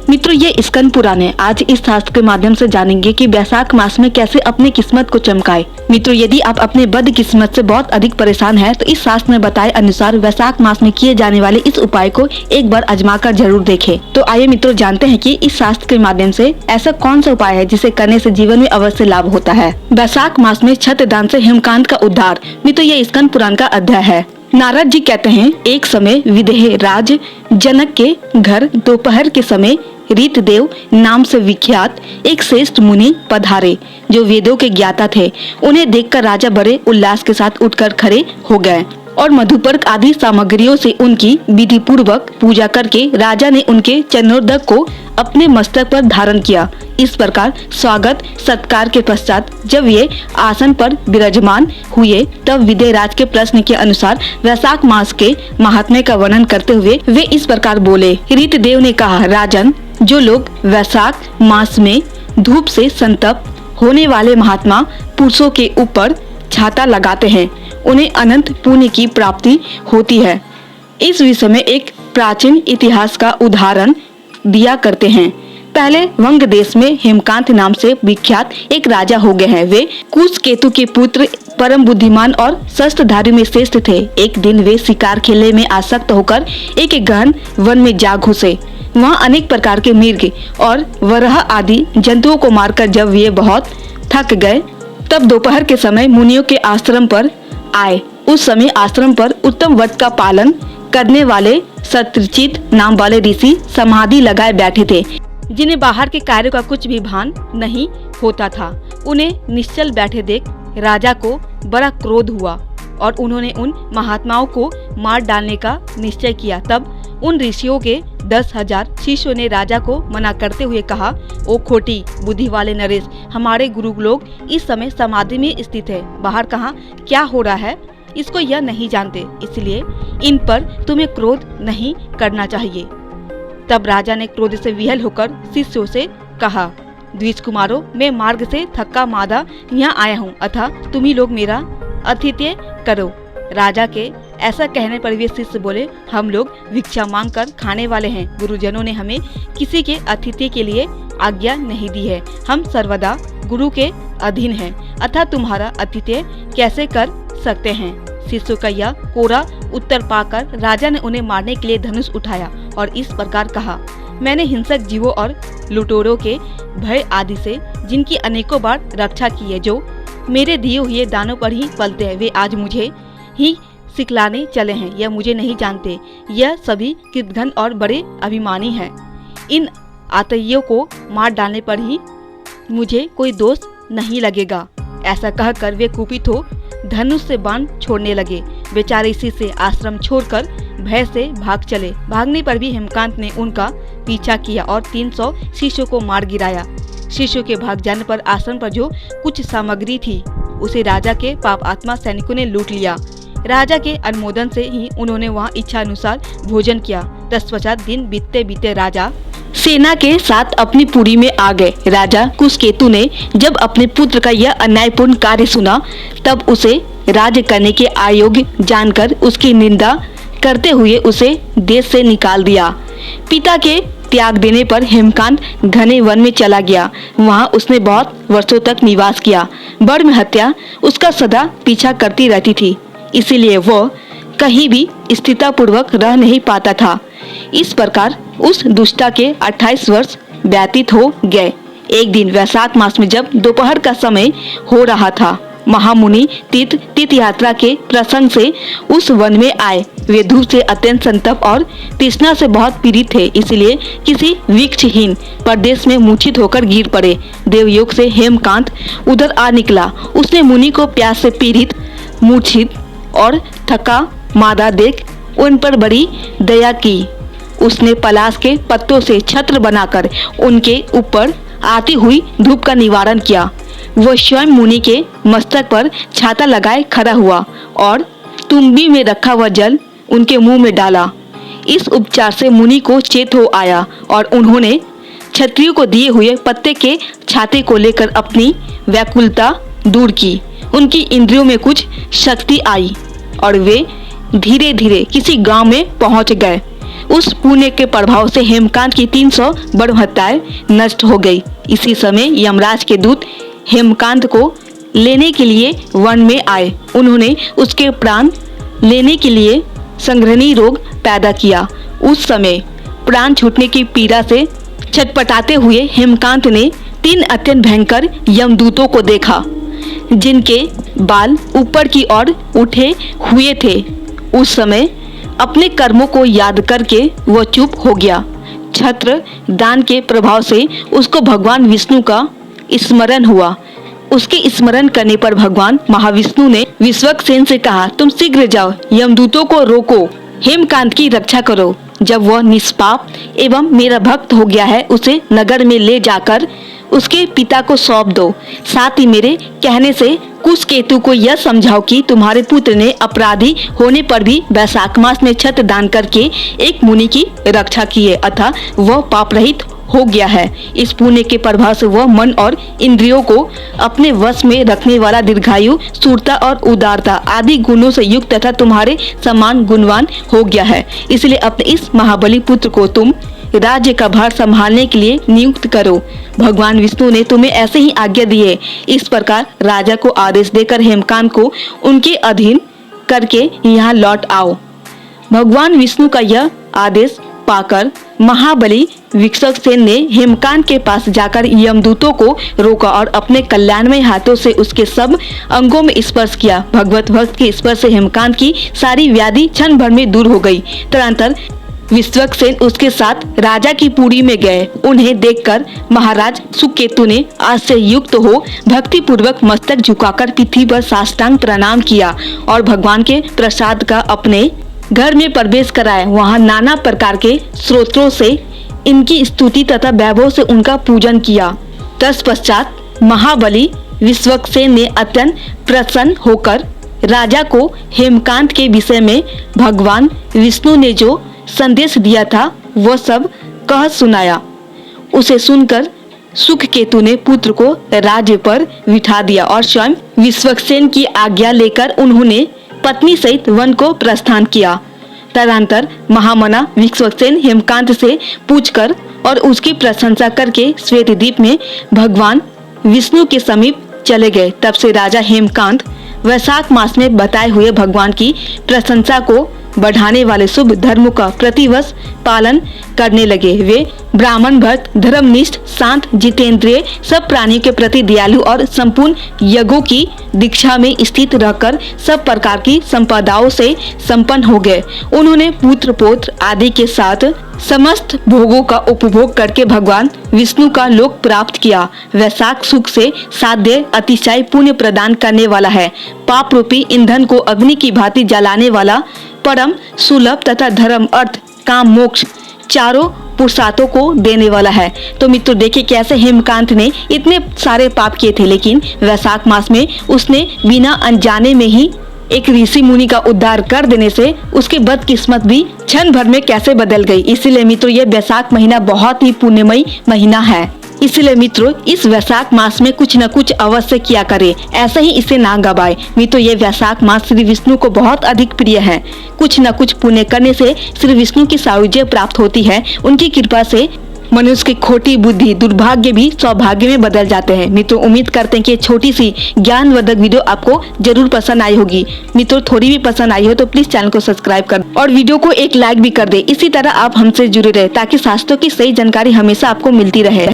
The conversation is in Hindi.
मित्रों, ये स्कंद पुराण है। आज इस शास्त्र के माध्यम से जानेंगे कि वैशाख मास में कैसे अपनी किस्मत को चमकाए। मित्रों, यदि आप अपने बद किस्मत से बहुत अधिक परेशान हैं, तो इस शास्त्र में बताए अनुसार वैशाख मास में किए जाने वाले इस उपाय को एक बार आजमाकर जरूर देखें। तो आइए मित्रों, जानते हैं कि इस शास्त्र के माध्यम से ऐसा कौन सा उपाय है जिसे करने से जीवन में अवश्य लाभ होता है। वैशाख मास में छठ दान से हेमकांत का उद्धार। मित्रों, ये स्कंद पुराण का अध्याय है। नारद जी कहते हैं, एक समय विदेह राज जनक के घर दोपहर के समय रीतदेव नाम से विख्यात एक श्रेष्ठ मुनि पधारे, जो वेदों के ज्ञाता थे। उन्हें देखकर राजा बड़े उल्लास के साथ उठकर खड़े हो गए और मधुपर्क आदि सामग्रियों से उनकी विधि पूर्वक पूजा करके राजा ने उनके चरणोदक को अपने मस्तक पर धारण किया। इस प्रकार स्वागत सत्कार के पश्चात जब ये आसन पर विराजमान हुए, तब विदेहराज के प्रश्न के अनुसार वैशाख मास के महात्म्य का वर्णन करते हुए वे इस प्रकार बोले। रीतदेव ने कहा, राजन, जो लोग वैशाख मास में धूप से संतप्त होने वाले महात्मा पुरुषों के ऊपर छाता लगाते हैं, उन्हें अनंत पुण्य की प्राप्ति होती है। इस विषय में एक प्राचीन इतिहास का उदाहरण दिया करते हैं। पहले वंग देश में हेमकांत नाम से विख्यात एक राजा हो गए हैं। वे कुश केतु के पुत्र, परम बुद्धिमान और शस्त्रधारी में श्रेष्ठ थे। एक दिन वे शिकार खेलने में आसक्त होकर एक गहन वन में जा घुसे। वहाँ अनेक प्रकार के मृग और वराह आदि जंतुओं को मारकर जब वे बहुत थक गए, तब दोपहर के समय मुनियों के आश्रम पर आए। उस समय आश्रम पर उत्तम व्रत का पालन करने वाले शतचित नाम वाले ऋषि समाधि लगाए बैठे थे, जिन्हें बाहर के कार्यों का कुछ भी भान नहीं होता था। उन्हें निश्चल बैठे देख राजा को बड़ा क्रोध हुआ और उन्होंने उन महात्माओं को मार डालने का निश्चय किया। तब उन ऋषियों के 10,000 शिष्यों ने राजा को मना करते हुए कहा, ओ खोटी बुद्धि वाले नरेश, हमारे गुरु लोग इस समय समाधि में स्थित है। बाहर कहाँ क्या हो रहा है इसको यह नहीं जानते, इसलिए इन पर तुम्हें क्रोध नहीं करना चाहिए। तब राजा ने क्रोध से विहल होकर शिष्यों से कहा, द्विज कुमारों, मैं मार्ग से थक्का मादा यहाँ आया हूँ, अतः तुम ही लोग मेरा आतिथ्य करो। राजा के ऐसा कहने पर वे शिष्य बोले, हम लोग भिक्षा मांग कर खाने वाले हैं। गुरुजनों ने हमें किसी के आतिथ्य के लिए आज्ञा नहीं दी है। हम सर्वदा गुरु के अधीन हैं, अतः तुम्हारा आतिथ्य कैसे कर सकते हैं। शिष्यों का यह कोरा उत्तर पाकर राजा ने उन्हें मारने के लिए धनुष उठाया और इस प्रकार कहा, मैंने हिंसक जीवों और लुटेरों के भय आदि से जिनकी अनेकों बार रक्षा की है, जो मेरे दिए हुए दानों पर ही पलते हैं, वे आज मुझे ही सिखलाने चले हैं। यह मुझे नहीं जानते, यह सभी कृतघ्न और बड़े अभिमानी हैं। इन आतइयों को मार डालने पर ही मुझे कोई दोष नहीं लगेगा। ऐसा कहकर वे कुपित हो धनुष से बाण छोड़ने लगे। बेचारे इसी से आश्रम छोड़कर भय से भाग चले। भागने पर भी हेमकांत ने उनका पीछा किया और 300 शिष्यों को मार गिराया। शिष्यों के भाग जाने पर आश्रम पर जो कुछ सामग्री थी, उसे राजा के पाप आत्मा सैनिकों ने लूट लिया। राजा के अनुमोदन से ही उन्होंने वहां इच्छा अनुसार भोजन किया। तत्पश्चात दिन बीतते बीते राजा सेना के साथ अपनी पुरी में आ गए। राजा कुशकेतु ने जब अपने पुत्र का यह अन्यायपूर्ण कार्य सुना, तब उसे राज्य करने के अयोग्य जानकर उसकी निंदा करते हुए उसे देश से निकाल दिया। पिता के त्याग देने पर हेमकांत घने वन में चला गया। वहां उसने बहुत वर्षों तक निवास किया। ब्रह्म हत्या उसका सदा पीछा करती रहती थी, इसीलिए वह कहीं भी स्थिरतापूर्वक रह नहीं पाता था। इस प्रकार उस दुष्टा के 28 वर्ष व्यतीत हो गए। एक दिन वैशाख मास में जब दोपहर का समय हो रहा था, महामुनि तीर्थ यात्रा के प्रसंग से उस वन में आए। वे धूप से अत्यंत संतप्त और तृष्णा से बहुत पीड़ित थे, इसलिए किसी वृक्षहीन प्रदेश में मूर्छित होकर गिर पड़े। देवयोग से हेमकांत उधर आ निकला। उसने मुनि को प्यास से पीड़ित, मूर्छित और थका मादा देख उन पर बड़ी दया की। उसने पलाश के पत्तों से छत्र बनाकर उनके ऊपर आती हुई धूप का निवारण किया। वह स्वयं मुनि के मस्तक पर छाता लगाए खड़ा हुआ और तुम्बी में रखा हुआ जल उनके मुंह में डाला। इस उपचार से मुनि को चेत हो आया और उन्होंने क्षत्रियों को दिए हुए पत्ते के छाते को लेकर अपनी व्याकुलता दूर की। उनकी इंद्रियों में कुछ शक्ति आई और वे धीरे धीरे किसी गांव में पहुंच गए। उस पुण्य के प्रभाव से हेमकांत की 300 ब्रह्महत्याएं नष्ट हो गई। इसी समय यमराज के दूत हेमकांत को लेने के लिए वन में आए। उन्होंने उसके प्राण लेने के लिए संघ्राणी रोग पैदा किया। उस समय प्राण छूटने की पीड़ा से छटपटाते हुए हेमकांत ने 3 अत्यंत भयंकर यमदूतों को देखा, जिनके बाल ऊपर की ओर उठे हुए थे। उस समय अपने कर्मों को याद करके वह चुप हो गया। छत्र दान के प्रभाव से उसको भगवान विष्णु का स्मरण हुआ। उसके स्मरण करने पर भगवान महाविष्णु ने विश्वक्सेन से कहा, तुम शीघ्र जाओ, यमदूतों को रोको, हेमकांत की रक्षा करो। जब वह निष्पाप एवं मेरा भक्त हो गया है, उसे नगर में ले जाकर उसके पिता को सौंप दो। साथ ही मेरे कहने से कुशकेतु को यह समझाओ कि तुम्हारे पुत्र ने अपराधी होने पर भी वैशाख मास में छत्र दान करके एक मुनि की रक्षा की है, अतः वह पाप रहित हो गया है। इस पुण्य के प्रभाव से वह मन और इंद्रियों को अपने वश में रखने वाला, दीर्घायु, शूरता और उदारता आदि गुणों से युक्त तथा तुम्हारे समान गुणवान हो गया है। इसलिए अपने इस महाबली पुत्र को तुम राज्य का भार संभालने के लिए नियुक्त करो। भगवान विष्णु ने तुम्हें ऐसे ही आज्ञा दी है। इस प्रकार राजा को आदेश देकर हेमकांत को उनके अधीन करके यहाँ लौट आओ। भगवान विष्णु का यह आदेश पाकर महाबली विश्वक्सेन ने हेमकांत के पास जाकर यमदूतों को रोका और अपने कल्याणमय हाथों से उसके सब अंगों में स्पर्श किया। भगवत भक्त के स्पर्श से हेमकांत की सारी व्याधि क्षण भर में दूर हो गई। तदनंतर विश्वक्सेन उसके साथ राजा की पुरी में गए। उन्हें देखकर महाराज सुकेतु ने आश्चर्य युक्त हो भक्ति पूर्वक मस्तक झुकाकर पृथ्वी पर साष्टांग प्रणाम किया और भगवान के प्रसाद का अपने घर में प्रवेश कराया। वहां नाना प्रकार के स्रोतों से इनकी स्तुति तथा वैभव से उनका पूजन किया। तत्पश्चात महाबली विश्वक्सेन ने अत्यंत प्रसन्न होकर राजा को हेमकांत के विषय में भगवान विष्णु ने जो संदेश दिया था वह सब कह सुनाया। उसे सुनकर सुकेतु ने पुत्र को राज्य पर बिठा दिया और स्वयं विश्वक्सेन की आज्ञा लेकर उन्होंने पत्नी सहित वन को प्रस्थान किया। तदनंतर महामना विश्वक्सेन हेमकांत से पूछकर और उसकी प्रशंसा करके श्वेतद्वीप में भगवान विष्णु के समीप चले गए। तब से राजा हेमकांत वैशाख मास में बताए हुए भगवान की प्रशंसा को बढ़ाने वाले शुभ धर्मों का प्रतिवर्ष पालन करने लगे। वे ब्राह्मण भक्त, धर्मनिष्ठ, शांत, जितेंद्रिय, सब प्राणियों के प्रति दयालु और संपूर्ण यज्ञों की दीक्षा में स्थित रहकर सब प्रकार की संपदाओं से संपन्न हो गए। उन्होंने पुत्र पौत्र आदि के साथ समस्त भोगों का उपभोग करके भगवान विष्णु का लोक प्राप्त किया। वैशाख सुख से साध्य अतिशय पुण्य प्रदान करने वाला है। पाप रूपी ईंधन को अग्नि की भांति जलाने वाला, परम सुलभ तथा धर्म, अर्थ, काम, मोक्ष चारों पुरुषार्थों को देने वाला है। तो मित्रों देखिए कैसे हेमकांत ने इतने सारे पाप किए थे, लेकिन वैशाख मास में उसने बिना अनजाने में ही एक ऋषि मुनि का उद्धार कर देने से उसकी बदकिस्मत भी क्षण भर में कैसे बदल गई। इसीलिए मित्रों ये वैशाख महीना बहुत ही पुण्यमयी महीना है। इसलिए मित्रों इस वैशाख मास में कुछ न कुछ अवश्य किया करें, ऐसे ही इसे ना गवाए। मित्रों ये वैशाख मास श्री विष्णु को बहुत अधिक प्रिय है। कुछ न कुछ पुण्य करने से श्री विष्णु की सायुज्य प्राप्त होती है। उनकी कृपा से मनुष्य की खोटी बुद्धि, दुर्भाग्य भी सौभाग्य में बदल जाते हैं। मित्रों उम्मीद करते हैं कि छोटी सी ज्ञानवर्धक वीडियो आपको जरूर पसंद आई होगी। मित्रों थोड़ी भी पसंद आई हो तो प्लीज चैनल को सब्सक्राइब कर और वीडियो को एक लाइक भी कर दे। इसी तरह आप हमसे जुड़े रहे ताकि शास्त्रों की सही जानकारी हमेशा आपको मिलती रहे।